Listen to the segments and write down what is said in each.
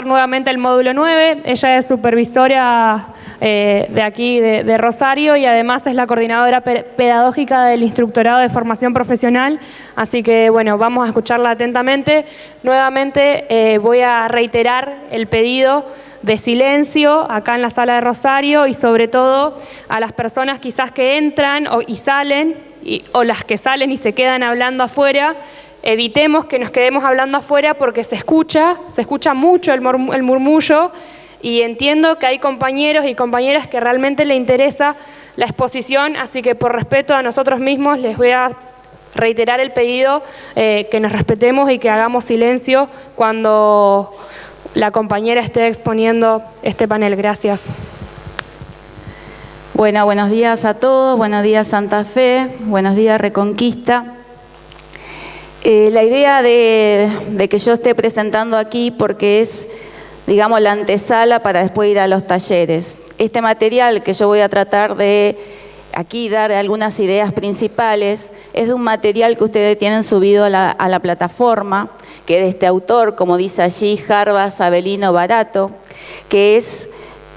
Nuevamente el módulo 9, ella es supervisora de aquí de Rosario y además es la coordinadora pedagógica del instructorado de formación profesional, así que bueno, vamos a escucharla atentamente. Nuevamente voy a reiterar el pedido de silencio acá en la sala de Rosario y sobre todo a las personas quizás que entran y salen o las que salen y se quedan hablando afuera. Evitemos que nos quedemos hablando afuera porque se escucha mucho el murmullo y entiendo que hay compañeros y compañeras que realmente les interesa la exposición, así que por respeto a nosotros mismos les voy a reiterar el pedido que nos respetemos y que hagamos silencio cuando la compañera esté exponiendo este panel. Gracias. Bueno, buenos días a todos, buenos días Santa Fe, buenos días Reconquista. La idea de que yo esté presentando aquí porque es, digamos, la antesala para después ir a los talleres. Este material que yo voy a tratar de aquí dar algunas ideas principales es de un material que ustedes tienen subido a la plataforma, que es de este autor, como dice allí, Jarbas Avelino Barato, que es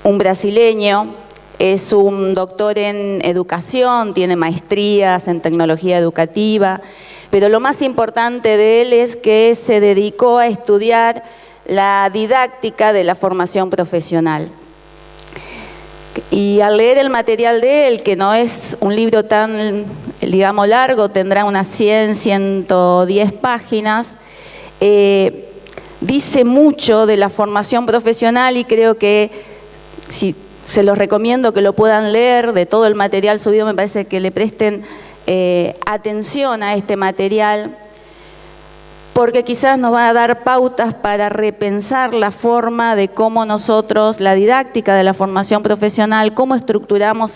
un brasileño, es un doctor en educación, tiene maestrías en tecnología educativa, pero lo más importante de él es que se dedicó a estudiar la didáctica de la formación profesional. Y al leer el material de él, que no es un libro tan, digamos, largo, tendrá unas 100, 110 páginas, dice mucho de la formación profesional y creo que si se los recomiendo que lo puedan leer, de todo el material subido me parece que le presten atención a este material, porque quizás nos va a dar pautas para repensar la forma de cómo nosotros, la didáctica de la formación profesional, cómo estructuramos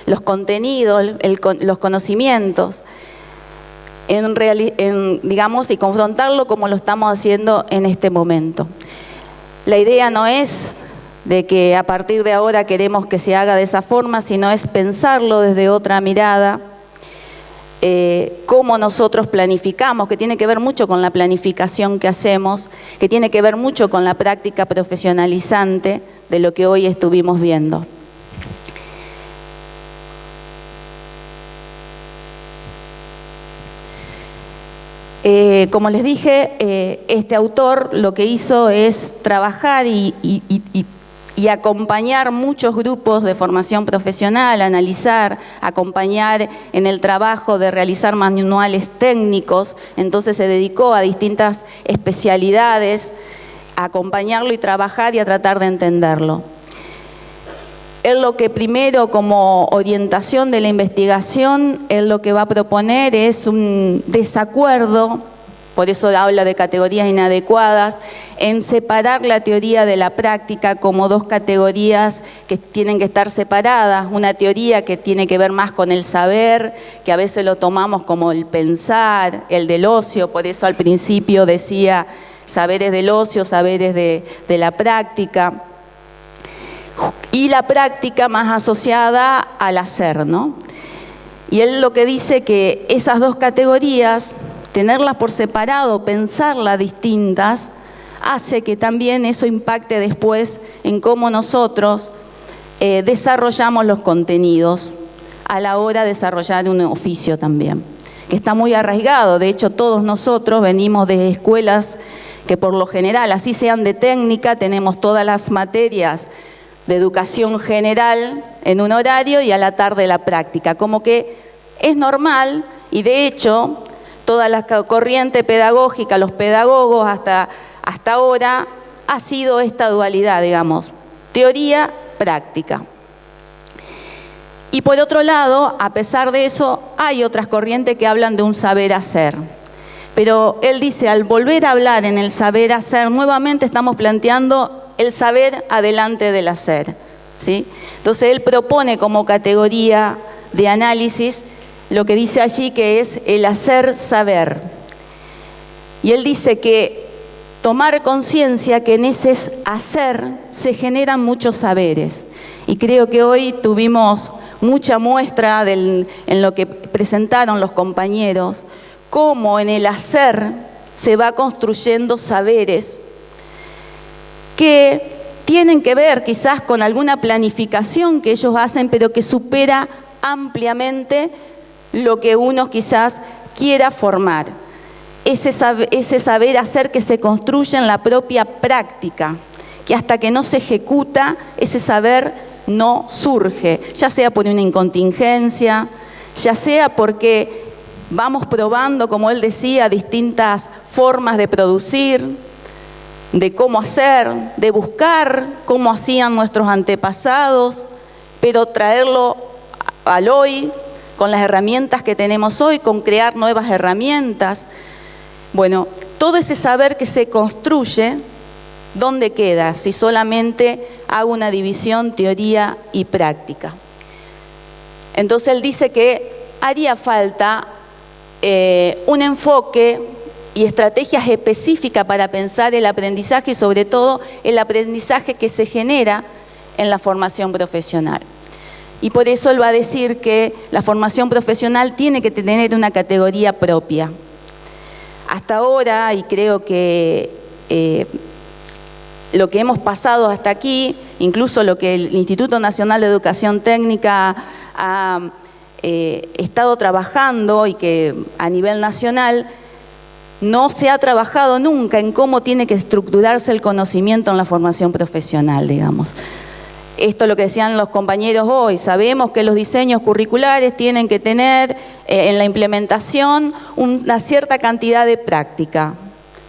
los contenidos, los conocimientos, digamos, y confrontarlo como lo estamos haciendo en este momento. La idea no es de que a partir de ahora queremos que se haga de esa forma, sino es pensarlo desde otra mirada, cómo nosotros planificamos, que tiene que ver mucho con la planificación que hacemos, que tiene que ver mucho con la práctica profesionalizante de lo que hoy estuvimos viendo. Como les dije, este autor lo que hizo es trabajar y acompañar muchos grupos de formación profesional, analizar, acompañar en el trabajo de realizar manuales técnicos, entonces se dedicó a distintas especialidades, a acompañarlo y trabajar y a tratar de entenderlo. Él lo que primero como orientación de la investigación, él lo que va a proponer es un desacuerdo, por eso habla de categorías inadecuadas, en separar la teoría de la práctica como dos categorías que tienen que estar separadas. Una teoría que tiene que ver más con el saber, que a veces lo tomamos como el pensar, el del ocio, por eso al principio decía saberes del ocio, saberes de la práctica, y la práctica más asociada al hacer, ¿no? Y él lo que dice que esas dos categorías, tenerlas por separado, pensarlas distintas, hace que también eso impacte después en cómo nosotros desarrollamos los contenidos a la hora de desarrollar un oficio también, que está muy arraigado. De hecho, todos nosotros venimos de escuelas que por lo general, así sean de técnica, tenemos todas las materias de educación general en un horario y a la tarde la práctica, como que es normal y de hecho toda la corriente pedagógica, los pedagogos hasta ahora ha sido esta dualidad, digamos, teoría, práctica. Y por otro lado, a pesar de eso, hay otras corrientes que hablan de un saber hacer. Pero él dice, al volver a hablar en el saber hacer, nuevamente estamos planteando el saber adelante del hacer, ¿sí? Entonces él propone como categoría de análisis lo que dice allí que es el hacer saber. Y él dice que tomar conciencia que en ese hacer se generan muchos saberes. Y creo que hoy tuvimos mucha muestra en lo que presentaron los compañeros, cómo en el hacer se va construyendo saberes que tienen que ver quizás con alguna planificación que ellos hacen, pero que supera ampliamente lo que uno quizás quiera formar. Ese saber hacer que se construye en la propia práctica, que hasta que no se ejecuta, ese saber no surge, ya sea por una incontingencia, ya sea porque vamos probando, como él decía, distintas formas de producir, de cómo hacer, de buscar cómo hacían nuestros antepasados, pero traerlo al hoy, con las herramientas que tenemos hoy, con crear nuevas herramientas. Bueno, todo ese saber que se construye, ¿dónde queda? Si solamente hago una división teoría y práctica. Entonces él dice que haría falta un enfoque y estrategias específicas para pensar el aprendizaje y sobre todo el aprendizaje que se genera en la formación profesional. Y por eso él va a decir que la formación profesional tiene que tener una categoría propia. Hasta ahora, y creo que lo que hemos pasado hasta aquí, incluso lo que el Instituto Nacional de Educación Técnica ha estado trabajando y que a nivel nacional no se ha trabajado nunca en cómo tiene que estructurarse el conocimiento en la formación profesional, digamos. Esto es lo que decían los compañeros hoy. Sabemos que los diseños curriculares tienen que tener en la implementación una cierta cantidad de práctica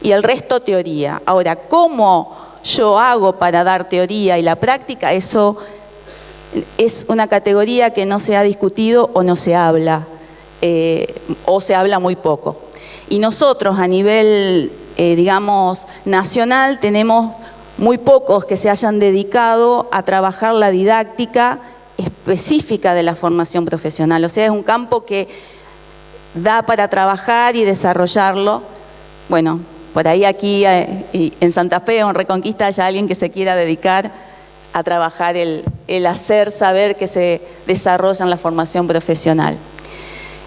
y el resto teoría. Ahora, ¿cómo yo hago para dar teoría y la práctica? Eso es una categoría que no se ha discutido o no se habla, o se habla muy poco. Y nosotros a nivel, digamos, nacional tenemos muy pocos que se hayan dedicado a trabajar la didáctica específica de la formación profesional. O sea, es un campo que da para trabajar y desarrollarlo. Bueno, por ahí aquí en Santa Fe o en Reconquista haya alguien que se quiera dedicar a trabajar el hacer saber que se desarrolla en la formación profesional.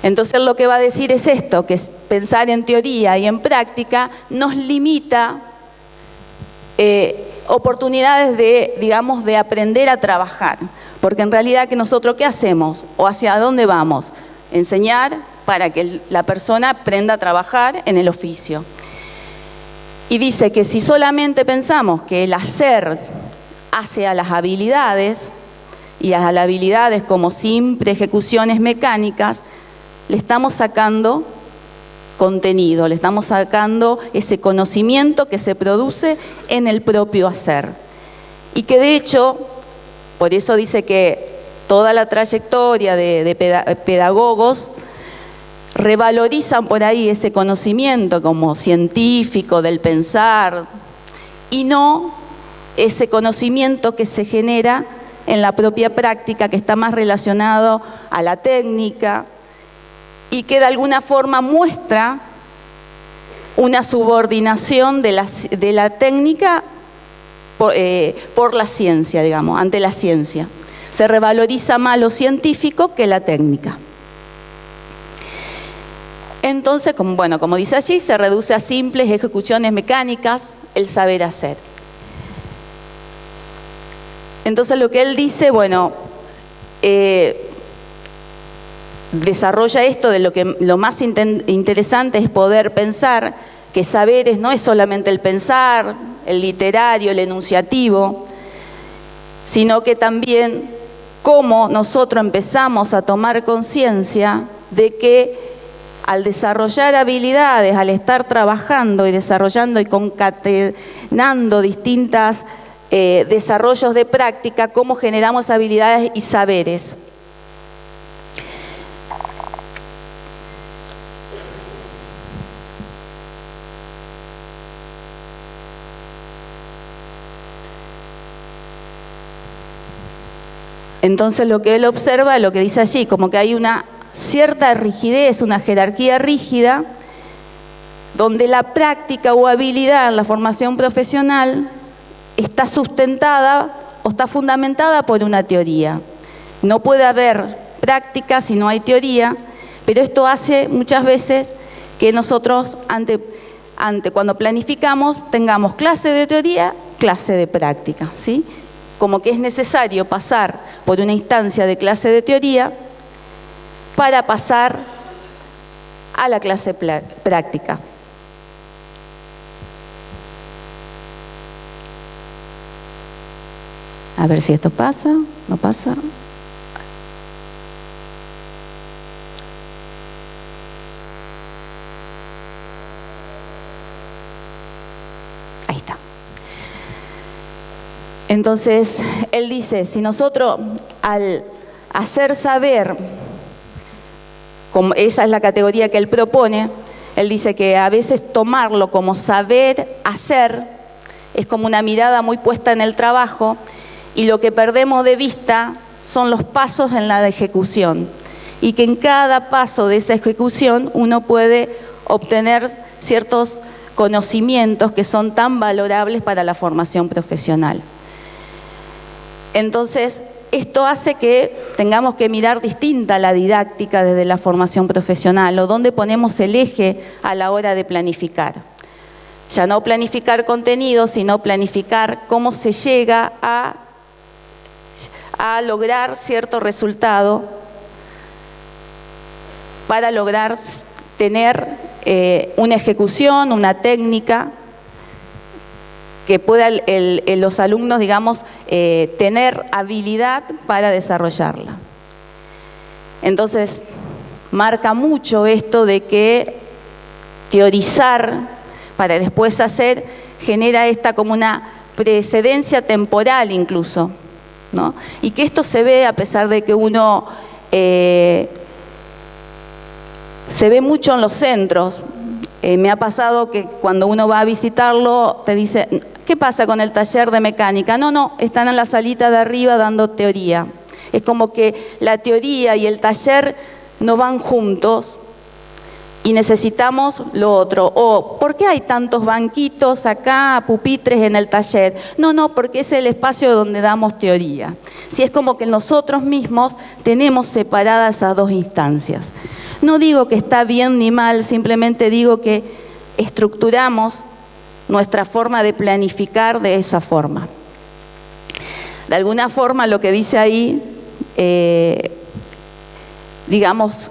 Entonces lo que va a decir es esto, que pensar en teoría y en práctica nos limita oportunidades de, digamos, de aprender a trabajar. Porque en realidad que nosotros ¿qué hacemos? ¿O hacia dónde vamos? Enseñar para que la persona aprenda a trabajar en el oficio. Y dice que si solamente pensamos que el hacer hace a las habilidades, y a las habilidades como simples ejecuciones mecánicas, le estamos sacando contenido, le estamos sacando ese conocimiento que se produce en el propio hacer. Y que de hecho, por eso dice que toda la trayectoria de pedagogos revalorizan por ahí ese conocimiento como científico del pensar y no ese conocimiento que se genera en la propia práctica, que está más relacionado a la técnica y que de alguna forma muestra una subordinación de la técnica por la ciencia, digamos, ante la ciencia. Se revaloriza más lo científico que la técnica. Entonces, como dice allí, se reduce a simples ejecuciones mecánicas el saber hacer. Entonces lo que él dice, desarrolla esto de lo más interesante es poder pensar que saberes no es solamente el pensar, el literario, el enunciativo, sino que también cómo nosotros empezamos a tomar conciencia de que al desarrollar habilidades, al estar trabajando y desarrollando y concatenando distintas desarrollos de práctica, cómo generamos habilidades y saberes. Entonces lo que él observa, lo que dice allí, como que hay una cierta rigidez, una jerarquía rígida, donde la práctica o habilidad en la formación profesional está sustentada o está fundamentada por una teoría. No puede haber práctica si no hay teoría, pero esto hace muchas veces que nosotros, cuando planificamos, tengamos clases de teoría clase de práctica, ¿sí? Como que es necesario pasar por una instancia de clase de teoría para pasar a la clase práctica. A ver si esto pasa, no pasa. Ahí está. Entonces, él dice, si nosotros al hacer saber, como esa es la categoría que él propone, él dice que a veces tomarlo como saber hacer es como una mirada muy puesta en el trabajo y lo que perdemos de vista son los pasos en la ejecución y que en cada paso de esa ejecución uno puede obtener ciertos conocimientos que son tan valorables para la formación profesional. Entonces, esto hace que tengamos que mirar distinta la didáctica desde la formación profesional o dónde ponemos el eje a la hora de planificar. Ya no planificar contenidos, sino planificar cómo se llega a lograr cierto resultado para lograr tener una ejecución, una técnica que pueda los alumnos, digamos, tener habilidad para desarrollarla. Entonces, marca mucho esto de que teorizar para después hacer genera esta como una precedencia temporal incluso, ¿no? Y que esto se ve a pesar de que uno se ve mucho en los centros. Me ha pasado que cuando uno va a visitarlo te dice, ¿qué pasa con el taller de mecánica? No, están en la salita de arriba dando teoría. Es como que la teoría y el taller no van juntos y necesitamos lo otro. O, ¿por qué hay tantos banquitos acá, pupitres en el taller? No, porque es el espacio donde damos teoría. Si es como que nosotros mismos tenemos separadas esas dos instancias. No digo que está bien ni mal, simplemente digo que estructuramos nuestra forma de planificar de esa forma. De alguna forma lo que dice ahí, digamos,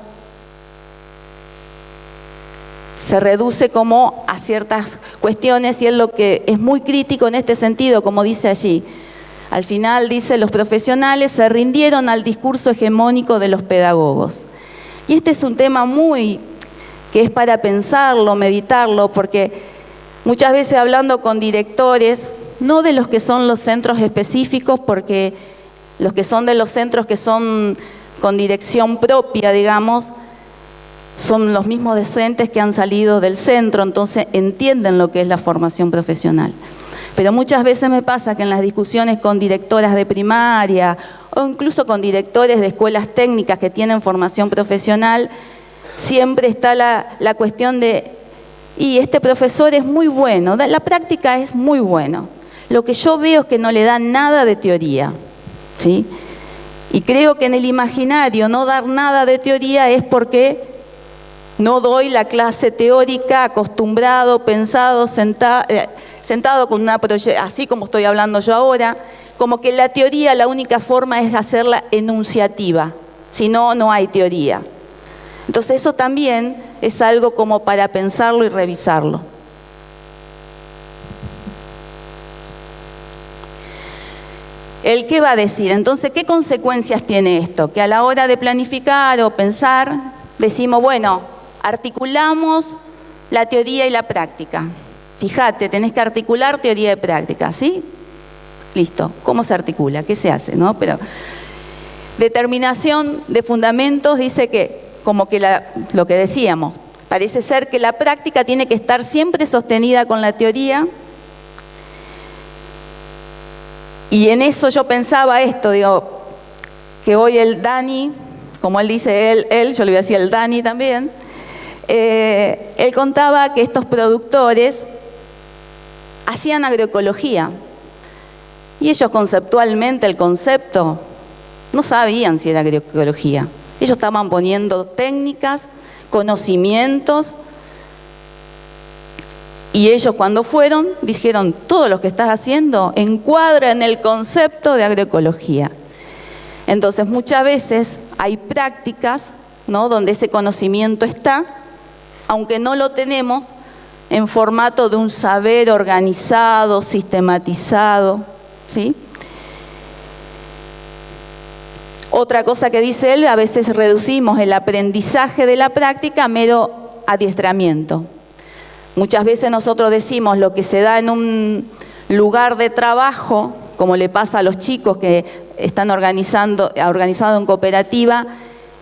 se reduce como a ciertas cuestiones y es lo que es muy crítico en este sentido, como dice allí. Al final dice, los profesionales se rindieron al discurso hegemónico de los pedagogos. Y este es un tema que es para pensarlo, meditarlo, porque muchas veces hablando con directores, no de los que son los centros específicos, porque los que son de los centros que son con dirección propia, digamos, son los mismos docentes que han salido del centro, entonces entienden lo que es la formación profesional. Pero muchas veces me pasa que en las discusiones con directoras de primaria o incluso con directores de escuelas técnicas que tienen formación profesional, siempre está la cuestión de, y este profesor es muy bueno, la práctica es muy bueno. Lo que yo veo es que no le dan nada de teoría, ¿sí? Y creo que en el imaginario no dar nada de teoría es porque no doy la clase teórica acostumbrado, pensado, sentado con una proyección, así como estoy hablando yo ahora, como que la teoría la única forma es hacerla enunciativa, si no, no hay teoría. Entonces eso también es algo como para pensarlo y revisarlo. ¿El qué va a decir? Entonces, ¿qué consecuencias tiene esto? Que a la hora de planificar o pensar, decimos, bueno, articulamos la teoría y la práctica. Fíjate, tenés que articular teoría y práctica, ¿sí? Listo. ¿Cómo se articula? ¿Qué se hace? ¿No? Pero determinación de fundamentos dice que, como que lo que decíamos, parece ser que la práctica tiene que estar siempre sostenida con la teoría. Y en eso yo pensaba esto, digo, que hoy el Dani, como él dice él, yo le voy a decir el Dani también, él contaba que estos productores hacían agroecología y ellos conceptualmente el concepto no sabían si era agroecología. Ellos estaban poniendo técnicas, conocimientos Y ellos cuando fueron, dijeron, todo lo que estás haciendo encuadra en el concepto de agroecología. Entonces muchas veces hay prácticas, ¿no?, donde ese conocimiento está, aunque no lo tenemos en formato de un saber organizado, sistematizado, ¿sí? Otra cosa que dice él, a veces reducimos el aprendizaje de la práctica a mero adiestramiento. Muchas veces nosotros decimos lo que se da en un lugar de trabajo, como le pasa a los chicos que están organizado en cooperativa,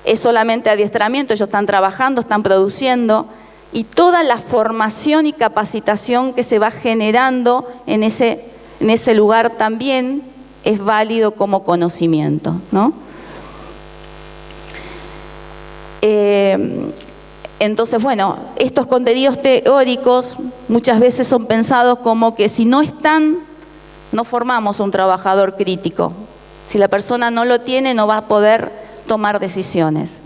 es solamente adiestramiento, ellos están trabajando, están produciendo, y toda la formación y capacitación que se va generando en ese lugar también es válido como conocimiento, ¿no? Entonces, bueno, estos contenidos teóricos muchas veces son pensados como que si no están, no formamos un trabajador crítico. Si la persona no lo tiene, no va a poder tomar decisiones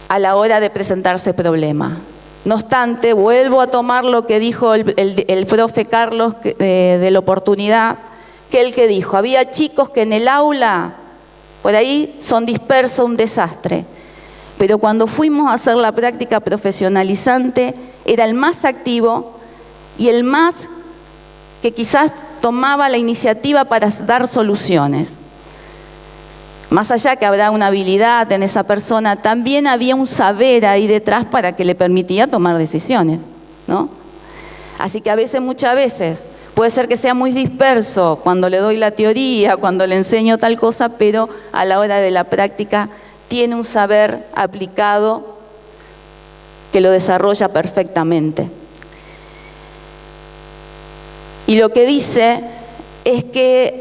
a la hora de presentarse problema. No obstante, vuelvo a tomar lo que dijo el profe Carlos de la oportunidad, que él que dijo, había chicos que en el aula, por ahí son dispersos, un desastre. Pero cuando fuimos a hacer la práctica profesionalizante, era el más activo y el más que quizás tomaba la iniciativa para dar soluciones. Más allá que habrá una habilidad en esa persona, también había un saber ahí detrás para que le permitía tomar decisiones, ¿no? Así que muchas veces, puede ser que sea muy disperso cuando le doy la teoría, cuando le enseño tal cosa, pero a la hora de la práctica tiene un saber aplicado que lo desarrolla perfectamente. Y lo que dice es que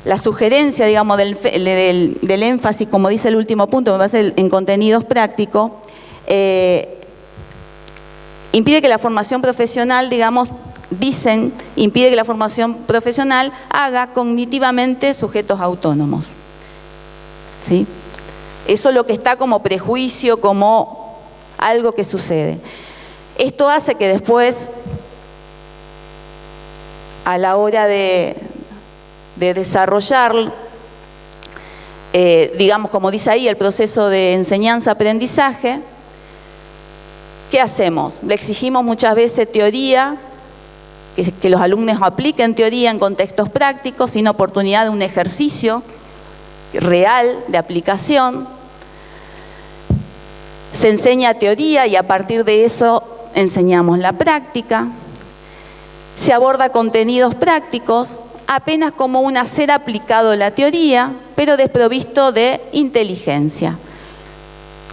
la sugerencia, digamos, del énfasis, como dice el último punto, me parece en contenidos prácticos, impide que la formación profesional, digamos, impide que la formación profesional haga cognitivamente sujetos autónomos. ¿Sí? Eso es lo que está como prejuicio, como algo que sucede. Esto hace que después, a la hora de desarrollar, digamos, como dice ahí, el proceso de enseñanza-aprendizaje, ¿qué hacemos? Le exigimos muchas veces teoría, que los alumnos apliquen teoría en contextos prácticos, sin oportunidad de un ejercicio real de aplicación. Se enseña teoría y a partir de eso enseñamos la práctica. Se aborda contenidos prácticos apenas como un hacer aplicado la teoría, pero desprovisto de inteligencia.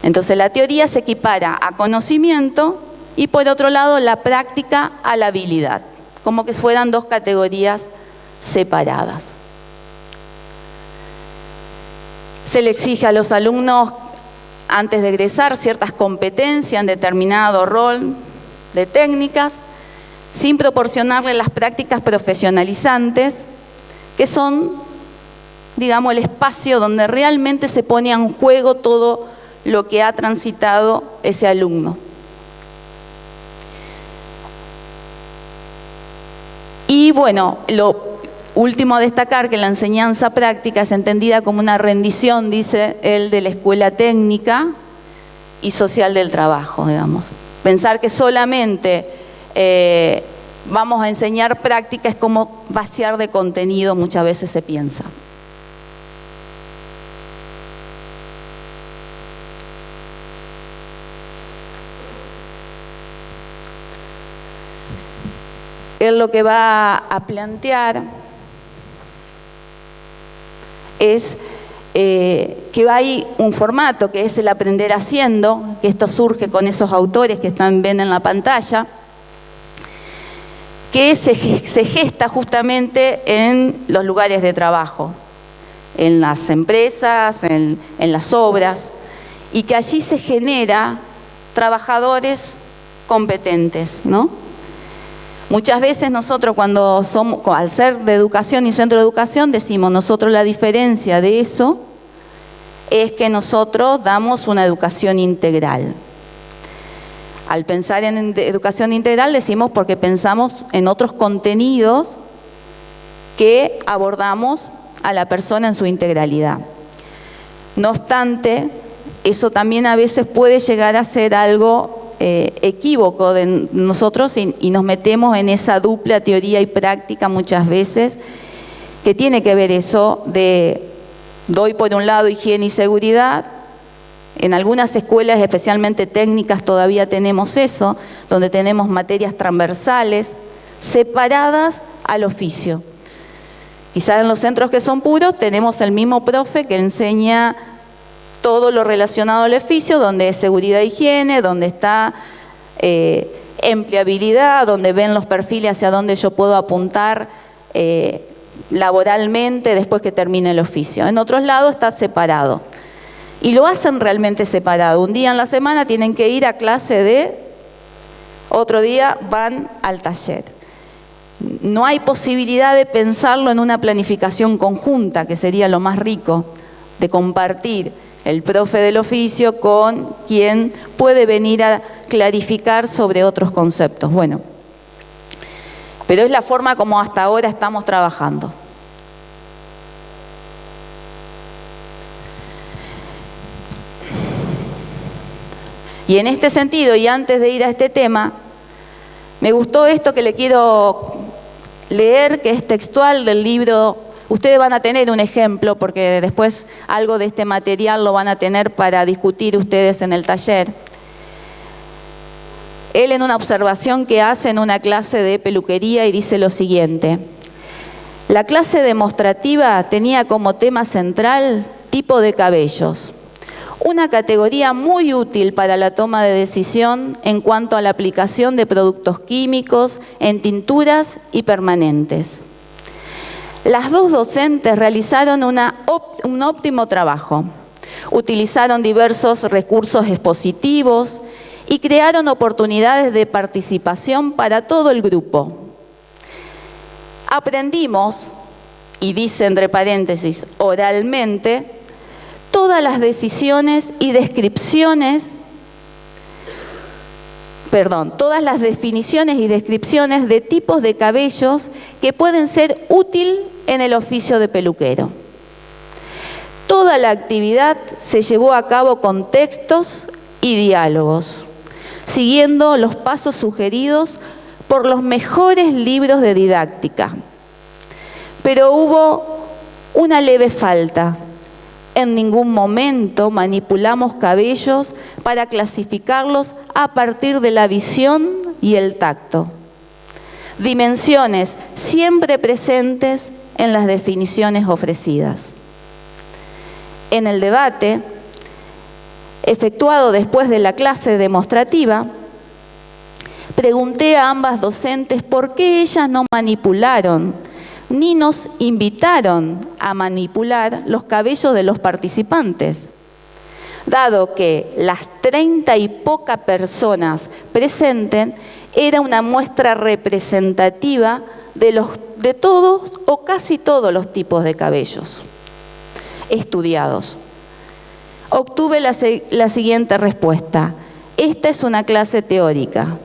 Entonces la teoría se equipara a conocimiento y por otro lado la práctica a la habilidad, como que fueran dos categorías separadas. Se le exige a los alumnos, antes de egresar, ciertas competencias en determinado rol de técnicas, sin proporcionarle las prácticas profesionalizantes, que son, digamos, el espacio donde realmente se pone en juego todo lo que ha transitado ese alumno. Y bueno, lo último a destacar, que la enseñanza práctica es entendida como una rendición, dice él, de la escuela técnica y social del trabajo, digamos. Pensar que solamente vamos a enseñar práctica es como vaciar de contenido, muchas veces se piensa. Él lo que va a plantear es que hay un formato que es el aprender haciendo, que esto surge con esos autores que ven en la pantalla, que se gesta justamente en los lugares de trabajo, en las empresas, en las obras, y que allí se genera trabajadores competentes, ¿no? Muchas veces nosotros cuando somos, al ser de educación y centro de educación, decimos nosotros la diferencia de eso es que nosotros damos una educación integral. al pensar en educación integral decimos porque pensamos en otros contenidos que abordamos a la persona en su integralidad. No obstante, eso también a veces puede llegar a ser algo equívoco de nosotros y nos metemos en esa dupla teoría y práctica muchas veces, que tiene que ver eso de doy por un lado higiene y seguridad. En algunas escuelas, especialmente técnicas, todavía tenemos eso, donde tenemos materias transversales separadas al oficio. Quizás en los centros que son puros tenemos el mismo profe que enseña todo lo relacionado al oficio, donde es seguridad e higiene, donde está empleabilidad, donde ven los perfiles hacia dónde yo puedo apuntar laboralmente después que termine el oficio. En otros lados está separado. Y lo hacen realmente separado. Un día en la semana tienen que ir a clase de, otro día van al taller. No hay posibilidad de pensarlo en una planificación conjunta, que sería lo más rico, de compartir el profe del oficio con quien puede venir a clarificar sobre otros conceptos. Bueno, pero es la forma como hasta ahora estamos trabajando. Y en este sentido, y antes de ir a este tema, me gustó esto que le quiero leer, que es textual del libro. Ustedes van a tener un ejemplo, porque después algo de este material lo van a tener para discutir ustedes en el taller. Él en una observación que hace en una clase de peluquería y dice lo siguiente: la clase demostrativa tenía como tema central tipo de cabellos. Una categoría muy útil para la toma de decisión en cuanto a la aplicación de productos químicos en tinturas y permanentes. Las dos docentes realizaron un óptimo trabajo. Utilizaron diversos recursos expositivos y crearon oportunidades de participación para todo el grupo. Aprendimos, y dice entre paréntesis, oralmente, todas las decisiones y descripciones, todas las definiciones y descripciones de tipos de cabellos que pueden ser útil en el oficio de peluquero. Toda la actividad se llevó a cabo con textos y diálogos, siguiendo los pasos sugeridos por los mejores libros de didáctica. Pero hubo una leve falta. En ningún momento manipulamos cabellos para clasificarlos a partir de la visión y el tacto. Dimensiones siempre presentes en las definiciones ofrecidas. En el debate, efectuado después de la clase demostrativa, pregunté a ambas docentes por qué ellas no manipularon ni nos invitaron a manipular los cabellos de los participantes, dado que las 30 y poca personas presentes era una muestra representativa de todos o casi todos los tipos de cabellos estudiados. Obtuve la siguiente respuesta: esta es una clase teórica.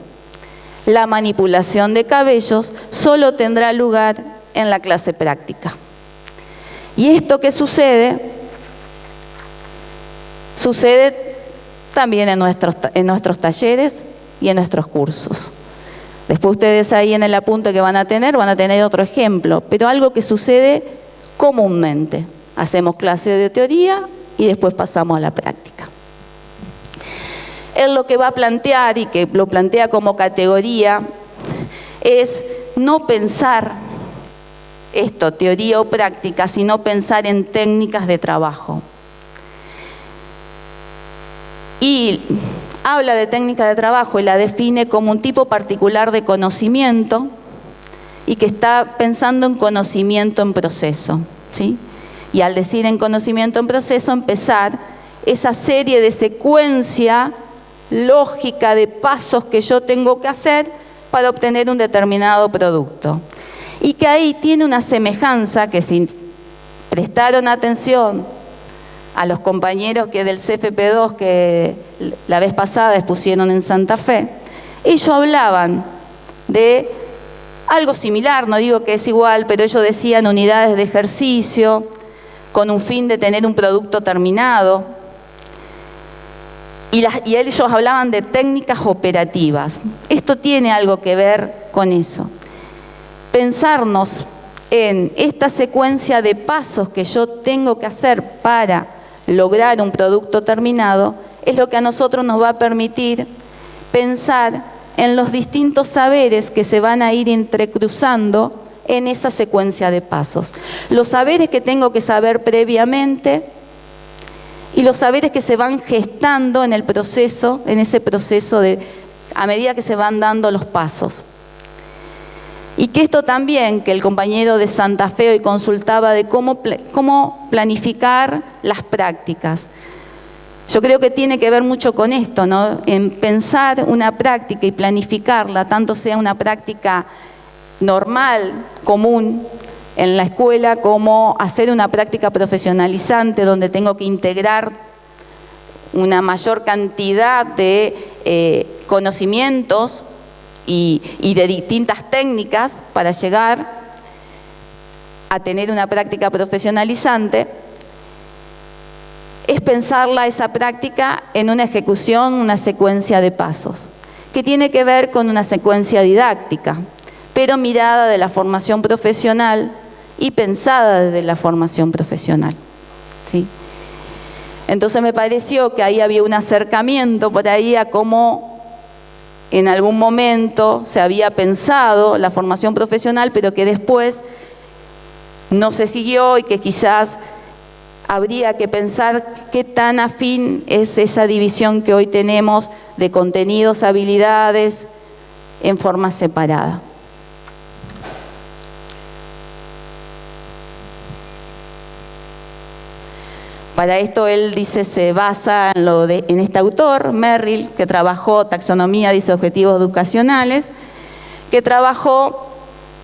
La manipulación de cabellos solo tendrá lugar en la clase práctica. Y esto que sucede también en nuestros talleres y en nuestros cursos. Después ustedes ahí en el apunte que van a tener otro ejemplo, pero algo que sucede comúnmente. Hacemos clase de teoría y después pasamos a la práctica. Él lo que va a plantear, y que lo plantea como categoría, es no pensar esto, teoría o práctica, sino pensar en técnicas de trabajo. Y habla de técnica de trabajo y la define como un tipo particular de conocimiento y que está pensando en conocimiento en proceso, ¿sí? Y al decir en conocimiento en proceso, empezar esa serie de secuencia lógica de pasos que yo tengo que hacer para obtener un determinado producto. Y que ahí tiene una semejanza que, si prestaron atención a los compañeros que del CFP2 que la vez pasada expusieron en Santa Fe, ellos hablaban de algo similar, no digo que es igual, pero ellos decían unidades de ejercicio con un fin de tener un producto terminado. Y ellos hablaban de técnicas operativas. Esto tiene algo que ver con eso. Pensarnos en esta secuencia de pasos que yo tengo que hacer para lograr un producto terminado es lo que a nosotros nos va a permitir pensar en los distintos saberes que se van a ir entrecruzando en esa secuencia de pasos. Los saberes que tengo que saber previamente y los saberes que se van gestando en el proceso, en ese proceso a medida que se van dando los pasos. Y que esto también, que el compañero de Santa Fe hoy consultaba de cómo planificar las prácticas. Yo creo que tiene que ver mucho con esto, ¿no? En pensar una práctica y planificarla, tanto sea una práctica normal, común, en la escuela, como hacer una práctica profesionalizante donde tengo que integrar una mayor cantidad de conocimientos y de distintas técnicas para llegar a tener una práctica profesionalizante, es pensarla esa práctica en una ejecución, una secuencia de pasos, que tiene que ver con una secuencia didáctica, pero mirada de la formación profesional y pensada desde la formación profesional, ¿sí? Entonces me pareció que ahí había un acercamiento por ahí a cómo en algún momento se había pensado la formación profesional, pero que después no se siguió y que quizás habría que pensar qué tan afín es esa división que hoy tenemos de contenidos, habilidades en forma separada. Para esto él dice, se basa en este autor, Merrill, que trabajó taxonomía, dice objetivos educacionales, que trabajó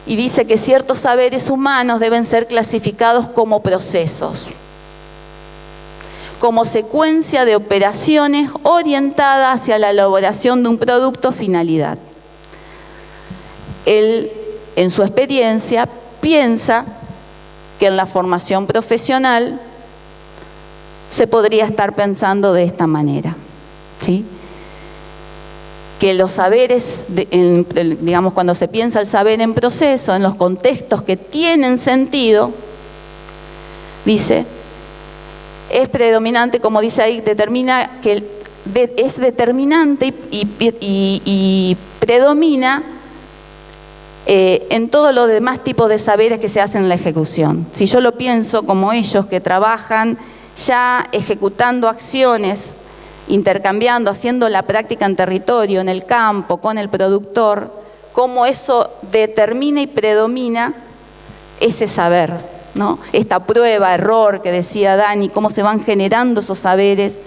y dice que ciertos saberes humanos deben ser clasificados como procesos, como secuencia de operaciones orientada hacia la elaboración de un producto finalidad. Él, en su experiencia, piensa que en la formación profesional se podría estar pensando de esta manera, ¿sí? Que los saberes, digamos, cuando se piensa el saber en proceso, en los contextos que tienen sentido, dice, es predominante, como dice ahí, determina que es determinante y predomina en todos los demás tipos de saberes que se hacen en la ejecución. Si yo lo pienso como ellos que trabajan ya ejecutando acciones, intercambiando, haciendo la práctica en territorio, en el campo, con el productor, cómo eso determina y predomina ese saber, ¿no? Esta prueba, error que decía Dani, cómo se van generando esos saberes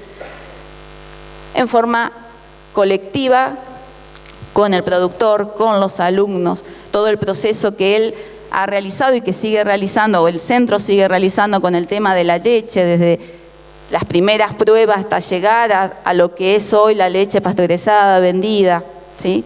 en forma colectiva, con el productor, con los alumnos, todo el proceso que él ha realizado y que sigue realizando, o el centro sigue realizando con el tema de la leche, desde las primeras pruebas hasta llegar a lo que es hoy la leche pasteurizada, vendida, ¿sí?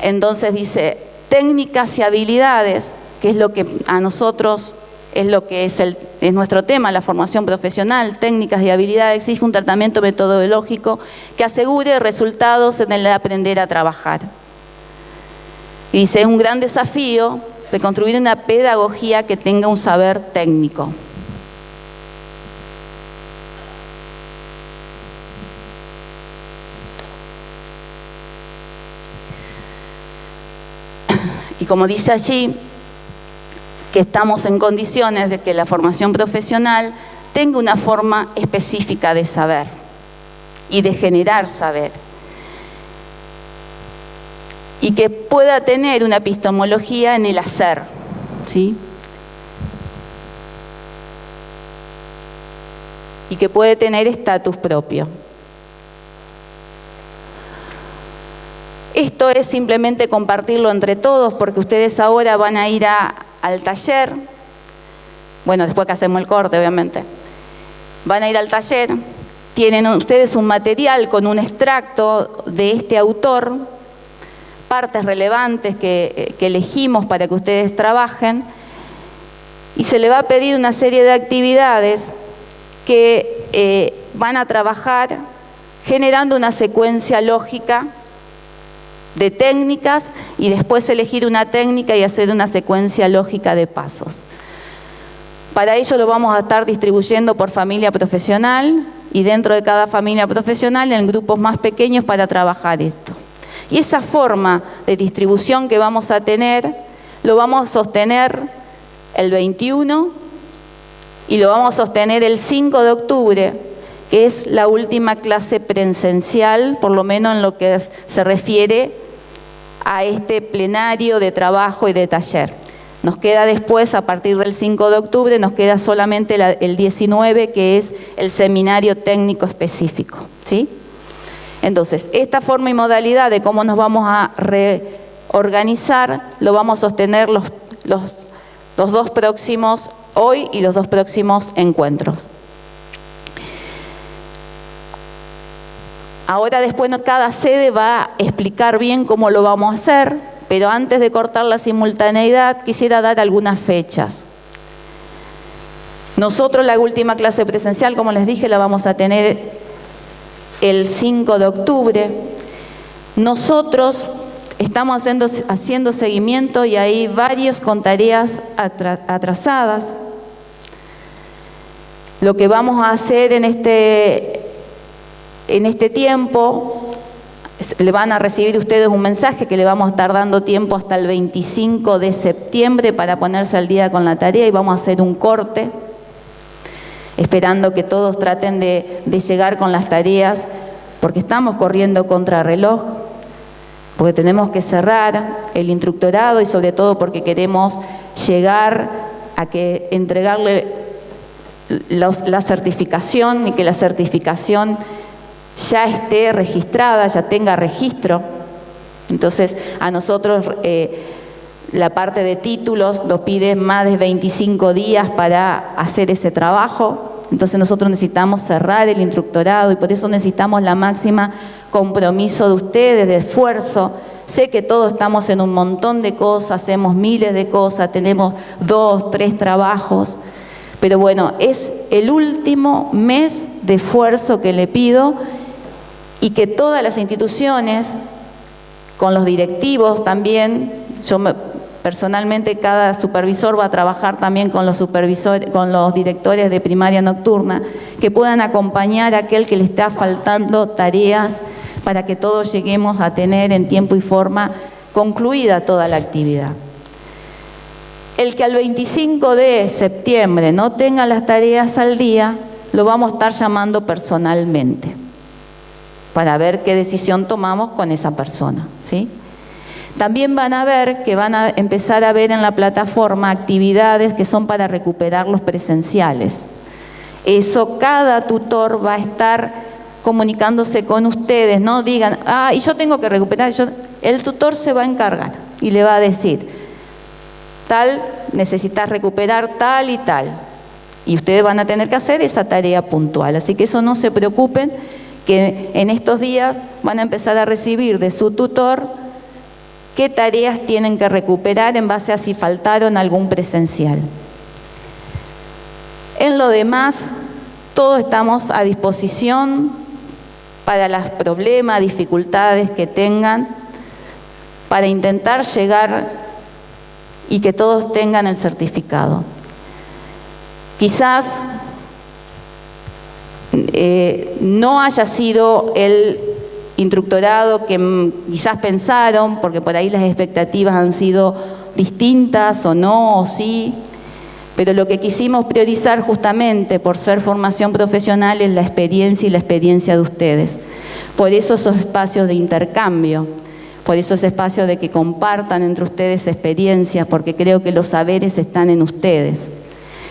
Entonces dice, técnicas y habilidades, que es lo que a nosotros es lo que es nuestro tema, la formación profesional, técnicas y habilidades, exige un tratamiento metodológico que asegure resultados en el aprender a trabajar. Y dice, es un gran desafío de construir una pedagogía que tenga un saber técnico. Y como dice allí, que estamos en condiciones de que la formación profesional tenga una forma específica de saber y de generar saber. Y que pueda tener una epistemología en el hacer, ¿sí? Y que puede tener estatus propio. Esto es simplemente compartirlo entre todos, porque ustedes ahora van a ir al taller Bueno, después que hacemos el corte, obviamente. Van a ir al taller, tienen ustedes un material con un extracto de este autor, partes relevantes que elegimos para que ustedes trabajen, y se le va a pedir una serie de actividades que van a trabajar generando una secuencia lógica de técnicas y después elegir una técnica y hacer una secuencia lógica de pasos. Para ello lo vamos a estar distribuyendo por familia profesional y dentro de cada familia profesional en grupos más pequeños para trabajar esto. Y esa forma de distribución que vamos a tener, lo vamos a sostener el 21 y lo vamos a sostener el 5 de octubre, que es la última clase presencial, por lo menos en lo que se refiere a este plenario de trabajo y de taller. Nos queda después, a partir del 5 de octubre, nos queda solamente el 19, que es el seminario técnico específico, ¿sí? Entonces, esta forma y modalidad de cómo nos vamos a reorganizar, lo vamos a sostener los dos próximos, hoy y los dos próximos encuentros. Ahora después cada sede va a explicar bien cómo lo vamos a hacer, pero antes de cortar la simultaneidad quisiera dar algunas fechas. Nosotros la última clase presencial, como les dije, la vamos a tener el 5 de octubre. Nosotros estamos haciendo seguimiento y hay varios con tareas atrasadas. Lo que vamos a hacer en este tiempo, le van a recibir ustedes un mensaje que le vamos a estar dando tiempo hasta el 25 de septiembre para ponerse al día con la tarea y vamos a hacer un corte, esperando que todos traten de llegar con las tareas, porque estamos corriendo contra reloj, porque tenemos que cerrar el instructorado y sobre todo porque queremos llegar a que entregarle la certificación y que la certificación ya esté registrada, ya tenga registro. Entonces, a nosotros la parte de títulos nos pide más de 25 días para hacer ese trabajo. Entonces, nosotros necesitamos cerrar el instructorado y por eso necesitamos la máxima compromiso de ustedes, de esfuerzo. Sé que todos estamos en un montón de cosas, hacemos miles de cosas, tenemos 2, 3 trabajos, pero bueno, es el último mes de esfuerzo que le pido y que todas las instituciones, con los directivos también, personalmente cada supervisor va a trabajar también con los supervisores, con los directores de primaria nocturna, que puedan acompañar a aquel que le está faltando tareas para que todos lleguemos a tener en tiempo y forma concluida toda la actividad. El que al 25 de septiembre no tenga las tareas al día, lo vamos a estar llamando personalmente para ver qué decisión tomamos con esa persona, ¿sí? También van a ver que van a empezar a ver en la plataforma actividades que son para recuperar los presenciales. Eso cada tutor va a estar comunicándose con ustedes, no digan, y yo tengo que recuperar, el tutor se va a encargar y le va a decir, tal, necesitas recuperar tal y tal. Y ustedes van a tener que hacer esa tarea puntual. Así que eso no se preocupen, que en estos días van a empezar a recibir de su tutor qué tareas tienen que recuperar en base a si faltaron algún presencial. En lo demás, todos estamos a disposición para los problemas, dificultades que tengan, para intentar llegar y que todos tengan el certificado. Quizás no haya sido el instructorado que quizás pensaron, porque por ahí las expectativas han sido distintas o no, o sí, pero lo que quisimos priorizar justamente por ser formación profesional es la experiencia y la experiencia de ustedes. Por eso esos espacios de intercambio, por esos espacios de que compartan entre ustedes experiencias, porque creo que los saberes están en ustedes.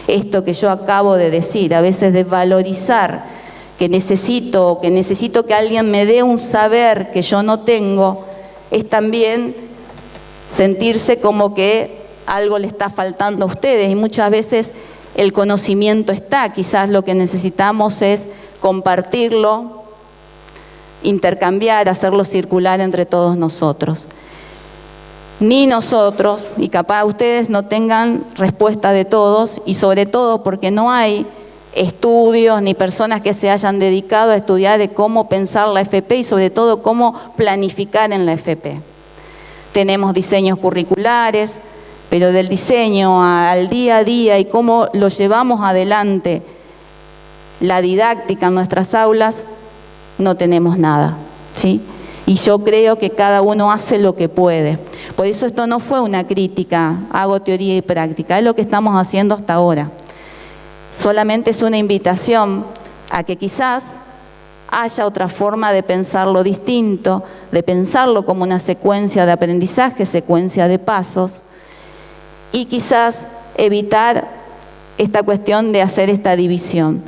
Esto que yo acabo de decir, a veces de valorizar que necesito que alguien me dé un saber que yo no tengo, es también sentirse como que algo le está faltando a ustedes. Y muchas veces el conocimiento está, quizás lo que necesitamos es compartirlo, intercambiar, hacerlo circular entre todos nosotros. Ni nosotros, y capaz ustedes no tengan respuesta de todos, y sobre todo porque no hay estudios ni personas que se hayan dedicado a estudiar de cómo pensar la FP y sobre todo cómo planificar en la FP. Tenemos diseños curriculares, pero del diseño al día a día y cómo lo llevamos adelante, la didáctica en nuestras aulas, no tenemos nada, ¿sí? Y yo creo que cada uno hace lo que puede. Por eso esto no fue una crítica, hago teoría y práctica, es lo que estamos haciendo hasta ahora. Solamente es una invitación a que quizás haya otra forma de pensarlo distinto, de pensarlo como una secuencia de aprendizaje, secuencia de pasos, y quizás evitar esta cuestión de hacer esta división.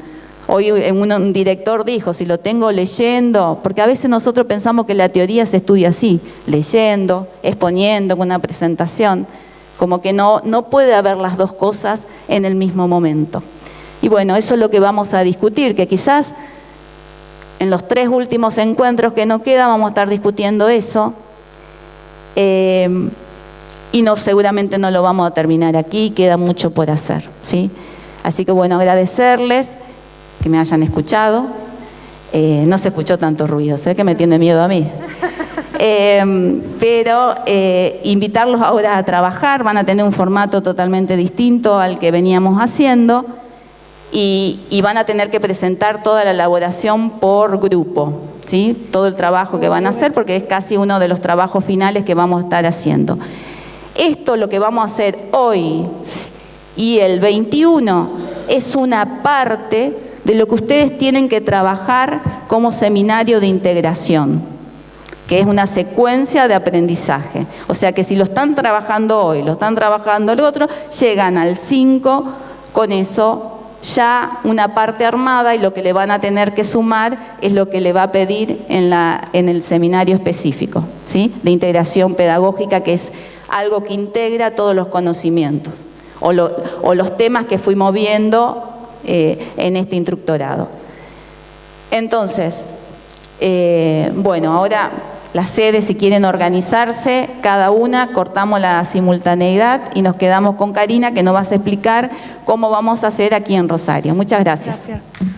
Hoy un director dijo, si lo tengo leyendo, porque a veces nosotros pensamos que la teoría se estudia así, leyendo, exponiendo, con una presentación, como que no puede haber las dos cosas en el mismo momento. Y bueno, eso es lo que vamos a discutir, que quizás en los 3 últimos encuentros que nos quedan vamos a estar discutiendo eso, y seguramente no lo vamos a terminar aquí, queda mucho por hacer, ¿sí? Así que bueno, agradecerles que me hayan escuchado. No se escuchó tanto ruido, sé que me tiene miedo a mí. Pero invitarlos ahora a trabajar, van a tener un formato totalmente distinto al que veníamos haciendo y van a tener que presentar toda la elaboración por grupo, ¿sí? Todo el trabajo que van a hacer, porque es casi uno de los trabajos finales que vamos a estar haciendo. Esto, lo que vamos a hacer hoy y el 21, es una parte de lo que ustedes tienen que trabajar como seminario de integración, que es una secuencia de aprendizaje. O sea que si lo están trabajando hoy, lo están trabajando el otro, llegan al 5 con eso ya una parte armada, y lo que le van a tener que sumar es lo que le va a pedir en el seminario específico, ¿sí? De integración pedagógica, que es algo que integra todos los conocimientos o los temas que fuimos viendo en este instructorado. Entonces, bueno, ahora las sedes, si quieren organizarse, cada una, cortamos la simultaneidad y nos quedamos con Karina, que nos va a explicar cómo vamos a hacer aquí en Rosario. Muchas gracias. Gracias.